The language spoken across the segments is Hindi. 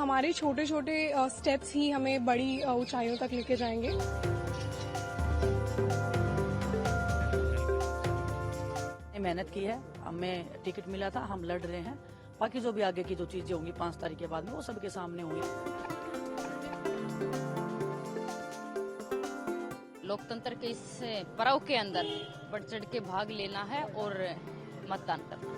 हमारे छोटे छोटे स्टेप्स ही हमें बड़ी ऊंचाइयों तक लेके जाएंगे। मेहनत की है, हमें टिकट मिला था, हम लड़ रहे हैं। बाकी जो भी आगे की जो चीजें होंगी 5 तारीख के बाद में वो सबके सामने होंगी। लोकतंत्र के इस पर्व के अंदर बढ़ चढ़ के भाग लेना है और मतदान करना।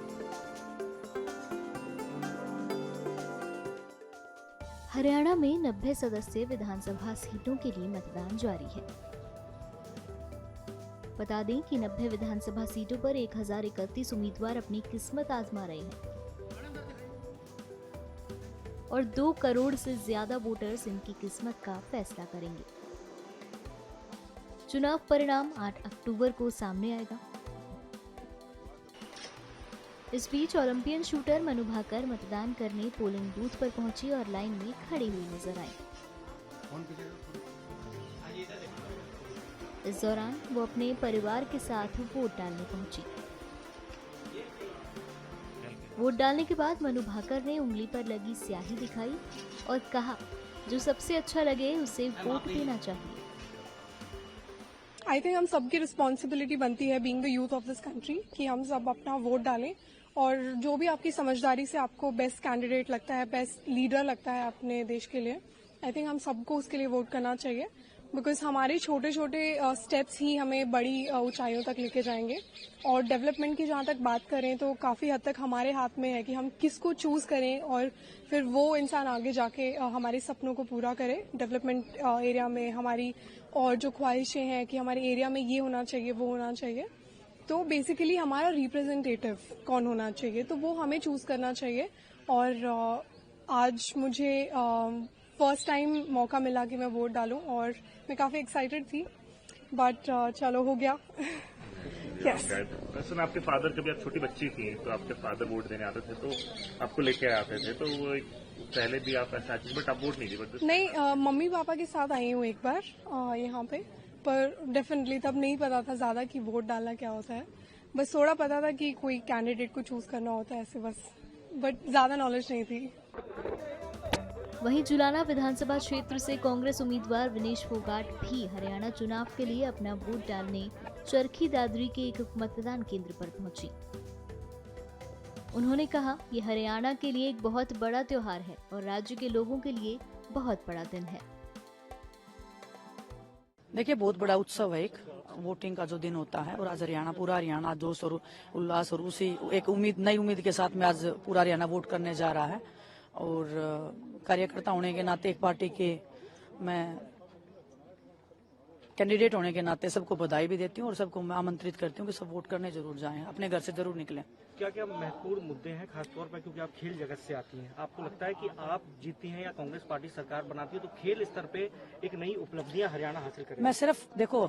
हरियाणा में 90 सदस्यीय विधानसभा सीटों के लिए मतदान जारी है। बता दें कि 90 विधानसभा सीटों पर 1031 उम्मीदवार अपनी किस्मत आजमा रहे हैं और 2 करोड़ से ज्यादा वोटर्स इनकी किस्मत का फैसला करेंगे। चुनाव परिणाम 8 अक्टूबर को सामने आएगा। इस बीच ओलंपियन शूटर मनु भाकर मतदान करने पोलिंग बूथ पर पहुंची और लाइन में खड़ी हुई नजर आई। इस दौरान वो अपने परिवार के साथ वोट डालने पहुंची। वोट डालने के बाद मनु भाकर ने उंगली पर लगी स्याही दिखाई और कहा, जो सबसे अच्छा लगे उसे वोट देना चाहिए। आई थिंक हम सबकी रिस्पॉन्सिबिलिटी बनती है being the youth of this country कि हम सब अपना वोट डालें और जो भी आपकी समझदारी से आपको बेस्ट कैंडिडेट लगता है, बेस्ट लीडर लगता है अपने देश के लिए, आई थिंक हम सबको उसके लिए वोट करना चाहिए। बिकॉज हमारे छोटे छोटे स्टेप्स ही हमें बड़ी ऊंचाइयों तक लेके जाएंगे। और डेवलपमेंट की जहाँ तक बात करें तो काफ़ी हद तक हमारे हाथ में है कि हम किसको चूज़ करें और फिर वो इंसान आगे जाके हमारे सपनों को पूरा करे। डेवलपमेंट एरिया में हमारी और जो ख्वाहिशें हैं कि हमारे एरिया में ये होना चाहिए, वो होना चाहिए, तो बेसिकली हमारा रिप्रेजेंटेटिव कौन होना चाहिए, तो वो हमें चूज़ करना चाहिए। और आज मुझे फर्स्ट टाइम मौका मिला कि मैं वोट डालूं और मैं काफ़ी एक्साइटेड थी, बट चलो हो गया। यस। वैसे आपके फादर, जब आप छोटी बच्ची थी तो आपके फादर वोट देने आते थे तो आपको लेके आते थे, तो वो पहले भी आप ऐसा, बट आप वोट नहीं दी? नहीं, मम्मी पापा के साथ आई हूँ एक बार यहाँ पे, पर डेफिनेटली तब नहीं पता था ज्यादा कि वोट डालना क्या होता है। बस थोड़ा पता था कि कोई कैंडिडेट को चूज करना होता है ऐसे बस, बट ज्यादा नॉलेज नहीं थी। वहीं जुलाना विधानसभा क्षेत्र से कांग्रेस उम्मीदवार विनेश फोगाट भी हरियाणा चुनाव के लिए अपना वोट डालने चरखी दादरी के एक मतदान केंद्र पर पहुंची। उन्होंने कहा, ये हरियाणा के लिए एक बहुत बड़ा त्योहार है और राज्य के लोगों के लिए बहुत बड़ा दिन है। देखिए, बहुत बड़ा उत्सव है, एक वोटिंग का जो दिन होता है, और आज हरियाणा, पूरा हरियाणा जोश और उल्लास और उसी एक नई उम्मीद के साथ में आज पूरा हरियाणा वोट करने जा रहा है। और कार्यकर्ता होने के नाते, एक पार्टी के मैं कैंडिडेट होने के नाते सबको बधाई भी देती हूँ और सबको मैं आमंत्रित करती हूँ कि सब वोट करने जरूर जाएं, अपने घर से जरूर निकलें। क्या क्या महत्वपूर्ण मुद्दे हैं, खासतौर पर क्योंकि आप खेल जगत से आती हैं, आपको लगता है कि आप जीतती हैं या कांग्रेस पार्टी सरकार बनाती है तो खेल स्तर पे एक नई उपलब्धियां हरियाणा हासिल करेगी? मैं सिर्फ देखो,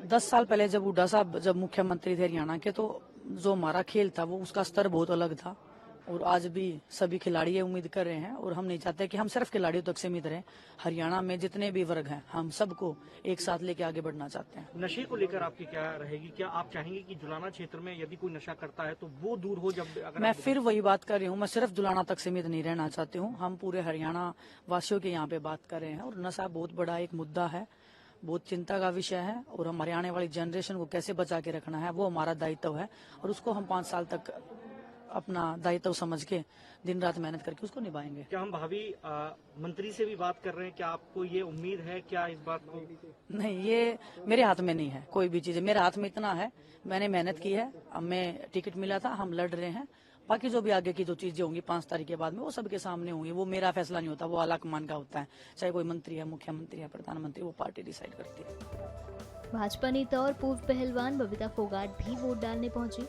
10 साल पहले जब हुड्डा साहब जब मुख्यमंत्री थे हरियाणा के, तो जो हमारा खेल था वो उसका स्तर बहुत अलग था। और आज भी सभी खिलाड़ी ये उम्मीद कर रहे हैं और हम नहीं चाहते कि हम सिर्फ खिलाड़ियों तक सीमित रहें। हरियाणा में जितने भी वर्ग हैं, हम सबको एक साथ लेके आगे बढ़ना चाहते हैं। नशे को लेकर आपकी क्या रहेगी? क्या आप चाहेंगे कि जुलाना क्षेत्र में यदि कोई नशा करता है तो वो दूर हो? जब अगर मैं फिर वही बात कर रही हूँ, मैं सिर्फ जुलाना तक सीमित नहीं रहना चाहती हूँ। हम पूरे हरियाणा वासियों के यहाँ पे बात कर रहे हैं और नशा बहुत बड़ा एक मुद्दा है, बहुत चिंता का विषय है और हम हरियाणा वाली जनरेशन को कैसे बचा के रखना है वो हमारा दायित्व है और उसको हम 5 साल तक अपना दायित्व समझ के दिन रात मेहनत करके उसको निभाएंगे। क्या हम भावी मंत्री से भी बात कर रहे हैं? क्या आपको ये उम्मीद है क्या इस बात को? नहीं, ये मेरे हाथ में नहीं है कोई भी चीज। मेरे हाथ में इतना है, मैंने मेहनत की है, हमें टिकट मिला था, हम लड़ रहे हैं। बाकी जो भी आगे की जो चीजें होंगी 5 तारीख के बाद में वो सबके सामने होंगी। वो मेरा फैसला नहीं होता, वो आलाकमान का होता है। चाहे कोई मंत्री है, मुख्यमंत्री है, प्रधानमंत्री, वो पार्टी डिसाइड करती है। भाजपा नेता और पूर्व पहलवान बबीता फोगाट भी वोट डालने पहुंची।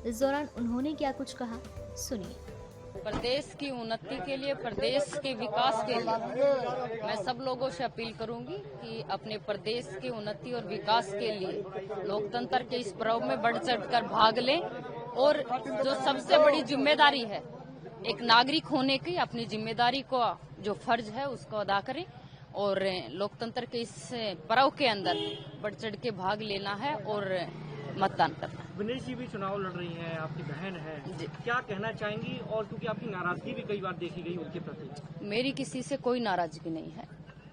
इस दौरान उन्होंने क्या कुछ कहा, सुनिए। प्रदेश की उन्नति के लिए, प्रदेश के विकास के लिए मैं सब लोगों से अपील करूंगी कि अपने प्रदेश की उन्नति और विकास के लिए लोकतंत्र के इस पर्व में बढ़ चढ़कर भाग लें और जो सबसे बड़ी जिम्मेदारी है एक नागरिक होने की, अपनी जिम्मेदारी को जो फर्ज है उसको अदा करें और लोकतंत्र के इस पर्व के अंदर बढ़ चढ़ के भाग लेना है और मतदान करना। विनेश जी भी चुनाव लड़ रही हैं, आपकी बहन है, जी। क्या कहना चाहेंगी? और क्योंकि आपकी नाराजगी भी कई बार देखी गई उनके प्रति। मेरी किसी से कोई नाराजगी नहीं है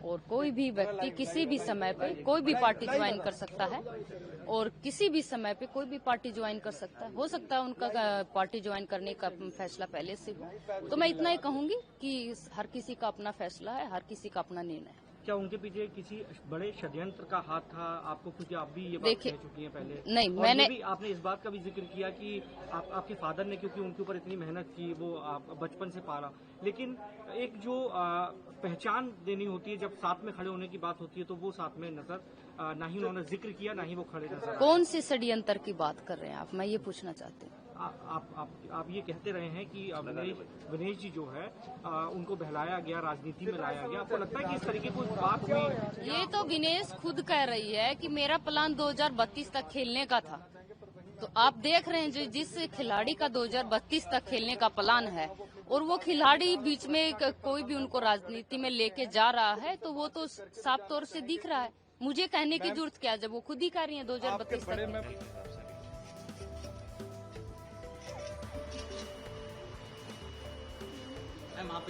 और कोई भी व्यक्ति किसी भी समय पे कोई भी पार्टी ज्वाइन कर सकता है और किसी भी समय पे कोई भी पार्टी ज्वाइन कर सकता है। हो सकता है उनका पार्टी ज्वाइन करने का फैसला पहले से हो। तो मैं इतना ही कहूंगी कि हर किसी का अपना फैसला है, हर किसी का अपना निर्णय है। क्या उनके पीछे किसी बड़े षड्यंत्र का हाथ था आपको? क्योंकि आप भी ये बात देखिए, कह चुकी हैं पहले। नहीं, और मैंने ये भी आपने इस बात का भी जिक्र किया कि आपके फादर ने, क्योंकि उनके ऊपर इतनी मेहनत की, वो आप बचपन से पाला, लेकिन एक जो पहचान देनी होती है, जब साथ में खड़े होने की बात होती है, तो वो साथ में नजर ना ही उन्होंने जिक्र किया, ना ही वो खड़े नजर आए। कौन से षड्यंत्र की बात कर रहे हैं आप? मैं ये पूछना चाहती हूँ। आप ये कहते रहे हैं कि विनेश जी जो है उनको बहलाया गया, राजनीति में लाया गया। आपको लगता है कि इस तरीके की बात हुई? ये तो विनेश खुद कह रही है कि मेरा प्लान 2032 तक खेलने का था। तो आप देख रहे हैं जो जिस खिलाड़ी का 2032 तक खेलने का प्लान है और वो खिलाड़ी बीच में कोई भी उनको राजनीति में लेके जा रहा है, तो वो तो साफ तौर से दिख रहा है। मुझे कहने की जरूरत क्या है जब वो खुद ही कह रही है 2032 तक। मैम आप